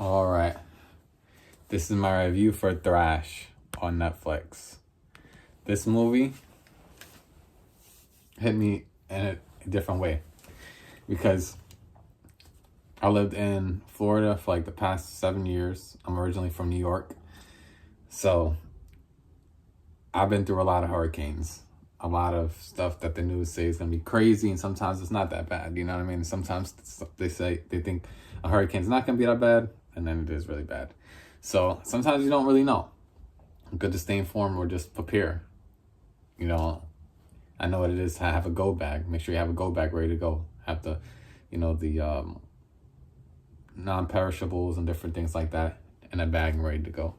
All right. This is my review for Thrash on Netflix. This movie hit me in a different way because I lived in Florida for like the past 7 years. I'm originally from New York. So I've been through a lot of hurricanes, a lot of stuff that the news say is going to be crazy, and sometimes it's not that bad. You know what I mean? Sometimes they think a hurricane's not going to be that bad, and then it is really bad. So sometimes you don't really know. Good to stay informed or just prepare. You know, I know what it is to have a go bag. Make sure you have a go bag ready to go. Have the, the non-perishables and different things like that in a bag and ready to go.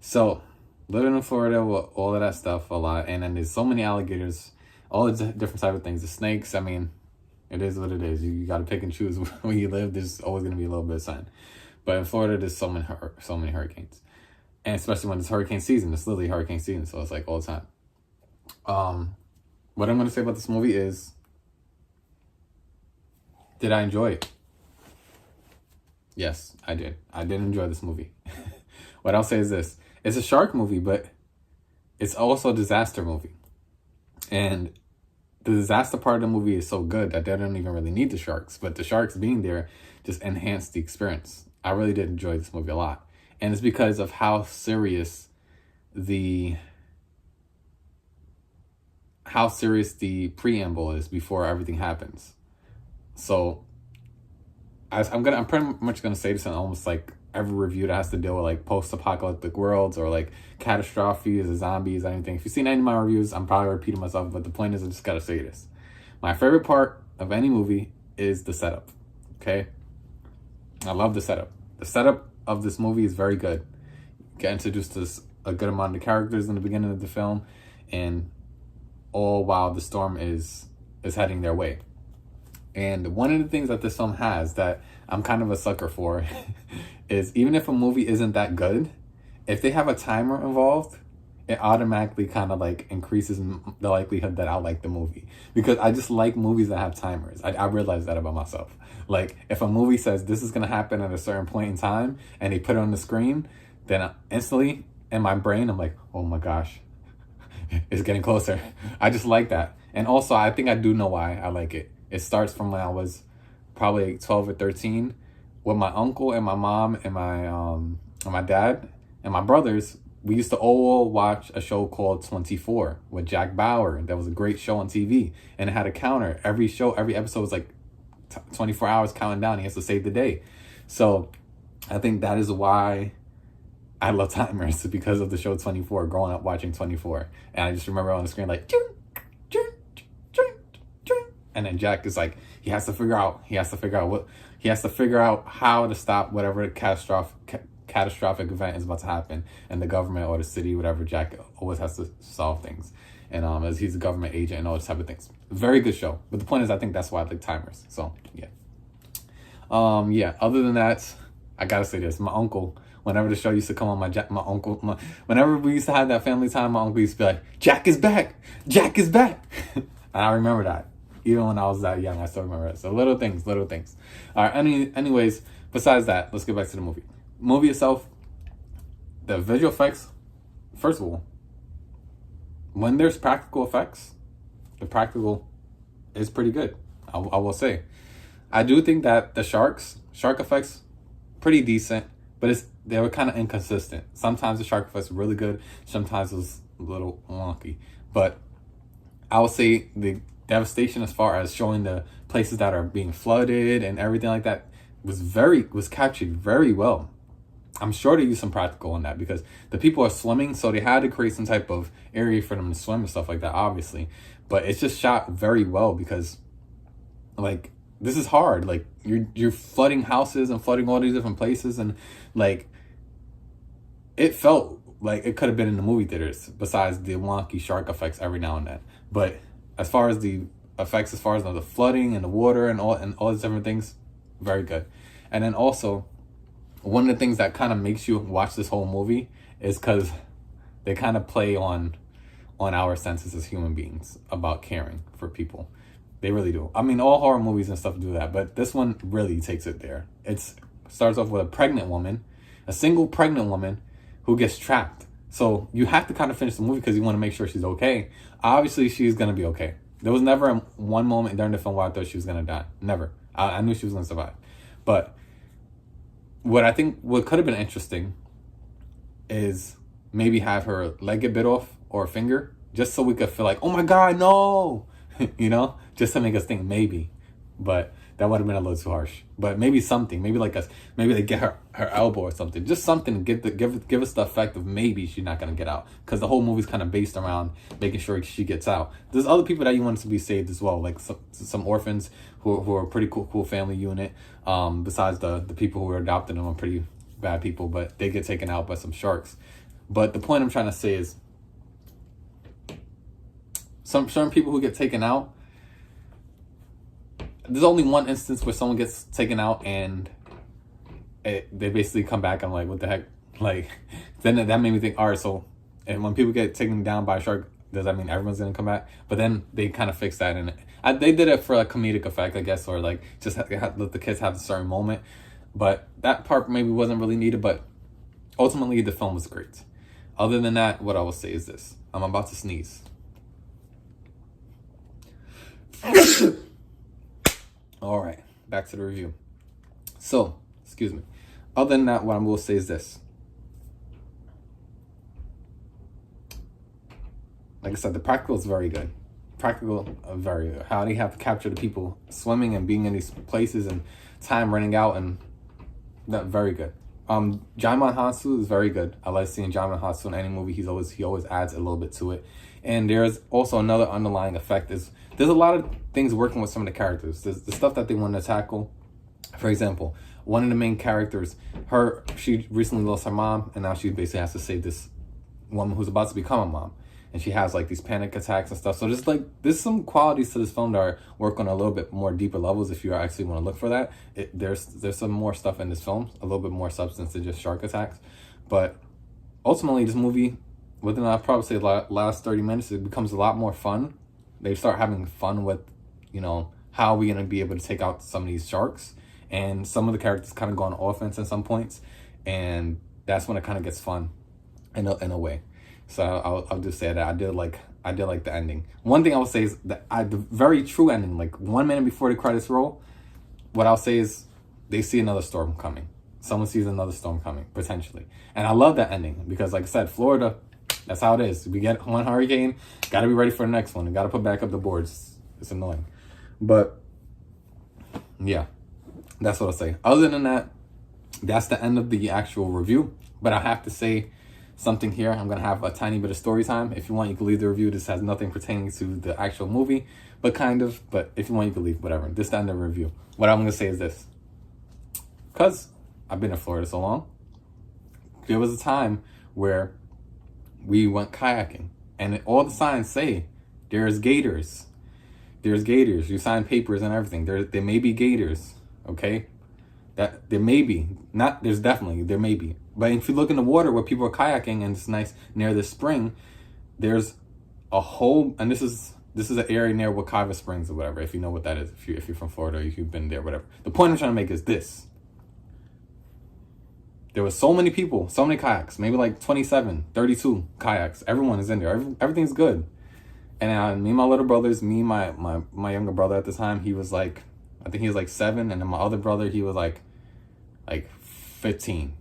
So living in Florida with all of that stuff a lot, and then there's so many alligators, all the different type of things. The snakes, I mean, it is what it is. You got to pick and choose where you live. There's always going to be a little bit of sun. But in Florida, there's so many hurricanes. And especially when it's hurricane season. It's literally hurricane season, so it's like all the time. What I'm going to say about this movie is, did I enjoy it? Yes, I did. I did enjoy this movie. What I'll say is this. It's a shark movie, but it's also a disaster movie. And the disaster part of the movie is so good that they don't even really need the sharks. But the sharks being there just enhanced the experience. I really did enjoy this movie a lot. And it's because of how serious the preamble is before everything happens. So I'm pretty much gonna say this in almost like every review that has to deal with like post-apocalyptic worlds or like catastrophes or zombies or anything. If you've seen any of my reviews, I'm probably repeating myself, but the point is I just gotta say this. My favorite part of any movie is the setup. Okay? I love the setup. The setup of this movie is very good. You get introduced to a good amount of characters in the beginning of the film, and all while the storm is heading their way. And one of the things that this film has that I'm kind of a sucker for is, even if a movie isn't that good, if they have a timer involved, it automatically kind of like increases the likelihood that I'll like the movie. Because I just like movies that have timers. I realize that about myself. Like, if a movie says this is going to happen at a certain point in time and they put it on the screen, then instantly in my brain, I'm like, oh my gosh, it's getting closer. I just like that. And also, I think I do know why I like it. It starts from when I was probably 12 or 13 with my uncle and my mom and my dad and my brothers. We used to all watch a show called 24 with Jack Bauer. That was a great show on TV. And it had a counter. Every episode was like 24 hours counting down. He has to save the day. So I think that is why I love timers, because of the show 24, growing up watching 24. And I just remember on the screen like, and then Jack is like, he has to figure out how to stop whatever catastrophic event is about to happen, and the government or the city, whatever. Jack always has to solve things, and as he's a government agent and all those type of things. Very good show. But the point is, I think that's why I like timers. So yeah. Other than that, I gotta say this. My uncle, whenever the show used to come on, whenever we used to have that family time, my uncle used to be like, "Jack is back! Jack is back!" And I remember that. Even when I was that young, I still remember it. So little things. All right, anyways, besides that, let's get back to the movie. Movie itself, the visual effects, first of all, when there's practical effects, the practical is pretty good. I will say. I do think that the shark effects, pretty decent, but they were kind of inconsistent. Sometimes the shark effects were really good, sometimes it was a little wonky. But I would say the devastation as far as showing the places that are being flooded and everything like that was captured very well. I'm sure they used some practical on that because the people are swimming, so they had to create some type of area for them to swim and stuff like that, obviously. But it's just shot very well because, like, this is hard. Like, you're flooding houses and flooding all these different places, and like, it felt like it could have been in the movie theaters besides the wonky shark effects every now and then. But as far as the effects, as far as the flooding and the water and all these different things, very good. And then also, one of the things that kind of makes you watch this whole movie is because they kind of play on our senses as human beings about caring for people. They really do. I mean, all horror movies and stuff do that, but this one really takes it there. It's starts off with a pregnant woman, a single pregnant woman who gets trapped. So you have to kind of finish the movie because you want to make sure she's okay. Obviously, she's going to be okay. There was never one moment during the film where I thought she was going to die. Never. I knew she was going to survive. But what could have been interesting is maybe have her leg get bit off or a finger, just so we could feel like, oh my God, no, you know, just to make us think maybe. But that would have been a little too harsh. But maybe something, maybe they get her elbow or something, just something to give us the effect of maybe she's not gonna get out, because the whole movie's kind of based around making sure she gets out. There's other people that you want to be saved as well, like some orphans who are a pretty cool family unit. Besides the people who are adopting them are pretty bad people, but they get taken out by some sharks. But the point I'm trying to say is, some certain people who get taken out, there's only one instance where someone gets taken out and they basically come back. I'm like, what the heck? Like, then that made me think, all right, so, and when people get taken down by a shark, does that mean everyone's gonna come back? But then they kind of fixed that, and they did it for a comedic effect, I guess, or like just let the kids have a certain moment. But that part maybe wasn't really needed, but ultimately the film was great. Other than that, what I will say is this. I'm about to sneeze. All right, back to the review. So, excuse me. Other than that, what I will say is this. Like I said, the practical is very good. Very good. How they have to capture the people swimming and being in these places and time running out, and that very good. Djimon Hounsou is very good. I like seeing Djimon Hounsou in any movie. He always adds a little bit to it. And there's also another underlying effect is there's a lot of things working with some of the characters. There's the stuff that they want to tackle. For example, one of the main characters, she recently lost her mom, and now she basically has to save this woman who's about to become a mom. And she has like these panic attacks and stuff. So there's some qualities to this film that are work on a little bit more deeper levels if you actually want to look for that. There's some more stuff in this film, a little bit more substance than just shark attacks. But ultimately, this movie, within I'd probably say last 30 minutes, it becomes a lot more fun. They start having fun with, how are we going to be able to take out some of these sharks? And some of the characters kind of go on offense at some points. And that's when it kind of gets fun in a way. So I'll just say that I did like the ending. One thing I will say is that the very true ending, like 1 minute before the credits roll, what I'll say is they see another storm coming. Someone sees another storm coming, potentially. And I love that ending because, like I said, Florida, that's how it is. We get one hurricane, got to be ready for the next one, and got to put back up the boards. It's annoying. But, yeah, that's what I'll say. Other than that, that's the end of the actual review. But I have to say something here. I'm going to have a tiny bit of story time. If you want, you can leave the review. This has nothing pertaining to the actual movie, but kind of. But if you want, you can leave, whatever. This is the end of the review. What I'm going to say is this. Because I've been in Florida so long, there was a time where we went kayaking. And all the signs say, there's gators. There's gators. You sign papers and everything. There may be gators, okay? That there may be. Not, there's definitely, there may be. But if you look in the water where people are kayaking and it's nice near the spring, there's a whole, and this is an area near Wekiva Springs or whatever, if you know what that is, if you're from Florida, or if you've been there, whatever. The point I'm trying to make is this. There was so many people, so many kayaks, maybe like 27, 32 kayaks. Everyone is in there. Everything's good. And me and my little brothers, my younger brother at the time, he was like, I think he was like 7. And then my other brother, he was like 15.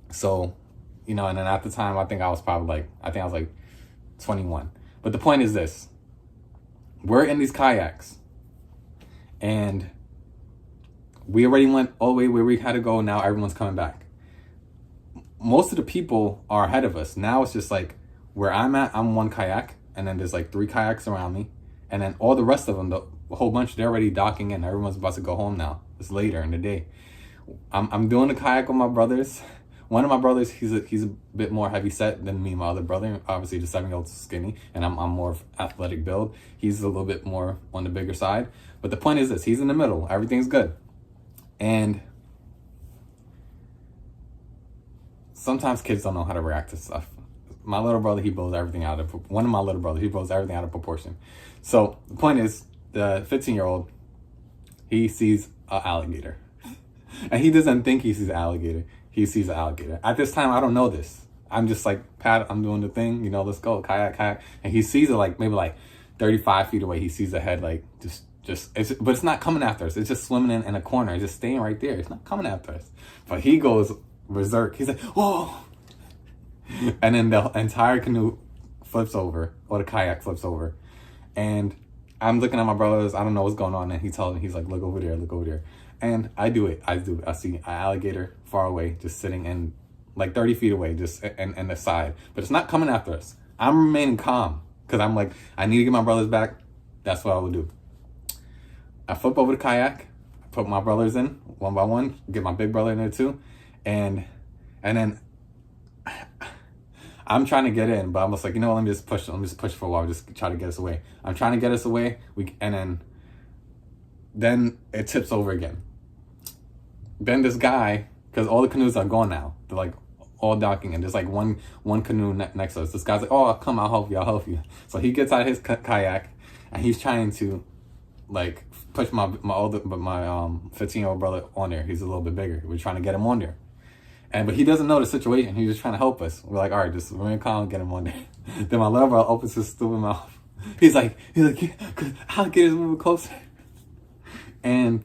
So, and then at the time, I think I was like 21. But the point is this. We're in these kayaks. And we already went all the way where we had to go. Now everyone's coming back. Most of the people are ahead of us. Now it's just like where I'm at, I'm one kayak. And then there's like 3 kayaks around me. And then all the rest of them, the whole bunch, they're already docking in. Everyone's about to go home now. It's later in the day. I'm doing the kayak with my brothers. One of my brothers, he's a bit more heavy set than me and my other brother. Obviously, the 7-year-old's skinny, and I'm more of athletic build. He's a little bit more on the bigger side. But the point is this, he's in the middle. Everything's good. And sometimes kids don't know how to react to stuff. My little brother, he blows everything out of, one of my little brothers, he blows everything out of proportion. So the point is, the 15-year-old, he sees an alligator. And he doesn't think he sees an alligator. He sees an alligator. At this time, I don't know this. I'm just like, Pat, I'm doing the thing, let's go, kayak, kayak. And he sees it like, maybe like 35 feet away. He sees the head like, but it's not coming after us. It's just swimming in a corner. It's just staying right there. It's not coming after us. But he goes berserk. He's like, whoa. And then the entire canoe flips over, or the kayak flips over. And I'm looking at my brothers. I don't know what's going on. And he tells me, he's like, look over there, look over there. And I do it. I see an alligator far away, just sitting in like 30 feet away, just in the side. But it's not coming after us. I'm remaining calm because I'm like, I need to get my brothers back. That's what I would do. I flip over the kayak, put my brothers in one by one, get my big brother in there too. And then I'm trying to get in, but I'm just like, let me just push for a while, just try to get us away. I'm trying to get us away, and then it tips over again. Then this guy, because all the canoes are gone now, they're like all docking, and there's like one canoe next to us. This guy's like, oh, come, I'll help you. So he gets out of his kayak, and he's trying to like push my 15-year-old brother on there. He's a little bit bigger. We're trying to get him on there. But he doesn't know the situation. He's just trying to help us. We're like, all right, just remain calm, get him on there. Then my little brother opens his stupid mouth. He's like, because alligator's moving closer. And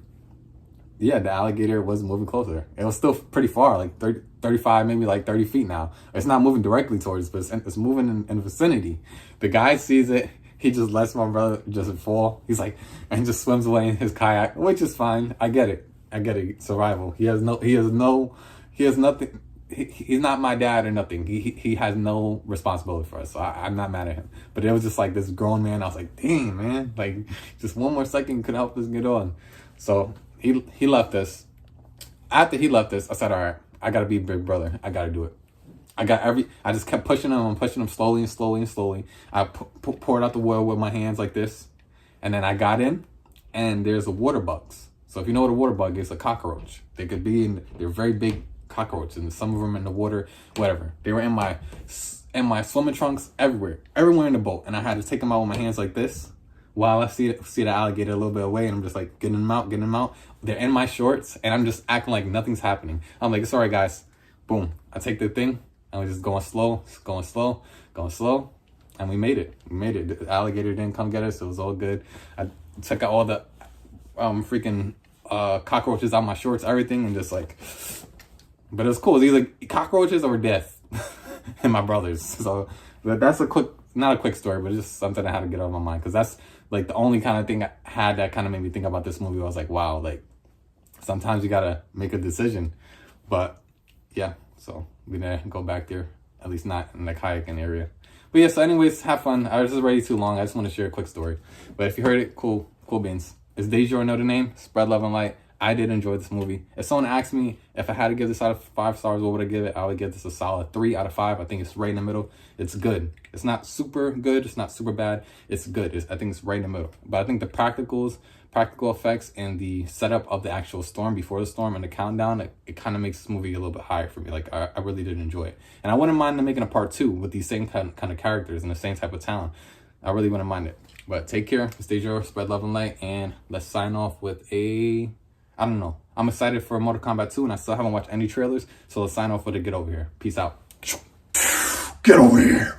yeah, the alligator was moving closer. It was still pretty far, like 30, 35, maybe like 30 feet now. It's not moving directly towards us, but it's moving in the vicinity. The guy sees it. He just lets my brother just fall. He's like, and just swims away in his kayak, which is fine. I get it. Survival. He has nothing. He's not my dad or nothing. He has no responsibility for us. So I'm not mad at him. But it was just like this grown man. I was like, dang, man, like just one more second could help us get on. So he left us. After he left us, I said, all right, I gotta be big brother. I gotta do it. I just kept pushing him. I'm pushing him slowly and slowly and slowly. I poured out the water with my hands like this. And then I got in, and there's a water bugs. So if you know what a water bug is, a cockroach. They could be they're very big cockroaches, and some of them in the water, whatever. They were in my swimming trunks, everywhere in the boat. And I had to take them out with my hands like this while I see the alligator a little bit away, and I'm just like getting them out. They're in my shorts, and I'm just acting like nothing's happening. I'm like, it's all right, guys. Boom. I take the thing, and we're just going slow. And we made it. The alligator didn't come get us. It was all good. I took out all the freaking cockroaches out my shorts, everything, and just like, but it was cool. It was either cockroaches or death and my brothers. So but that's not a quick story, but it's just something I had to get out of my mind, because that's like the only kind of thing I had that kind of made me think about this movie. I was like, wow, like sometimes you gotta make a decision. But yeah, so we didn't go back there, at least not in the kayaking area. But yeah, so anyways, have fun. I was just already too long. I just want to share a quick story. But if you heard it, cool beans. Is Deja know the name? Spread love and light. I did enjoy this movie. If someone asked me if I had to give this out of 5 stars, what would I give it? I would give this a solid 3 out of 5. I think it's right in the middle. It's good. It's not super good. It's not super bad. It's good. I think it's right in the middle. But I think the practical effects, and the setup of the actual storm before the storm and the countdown, it kind of makes this movie a little bit higher for me. Like I really did enjoy it. And I wouldn't mind them making a part 2 with these same kind of characters and the same type of town. I really wouldn't mind it. But take care. Stay your spread love and light. And let's sign off with I don't know. I'm excited for Mortal Kombat 2, and I still haven't watched any trailers. So let's sign off with a get over here. Peace out. Get over here.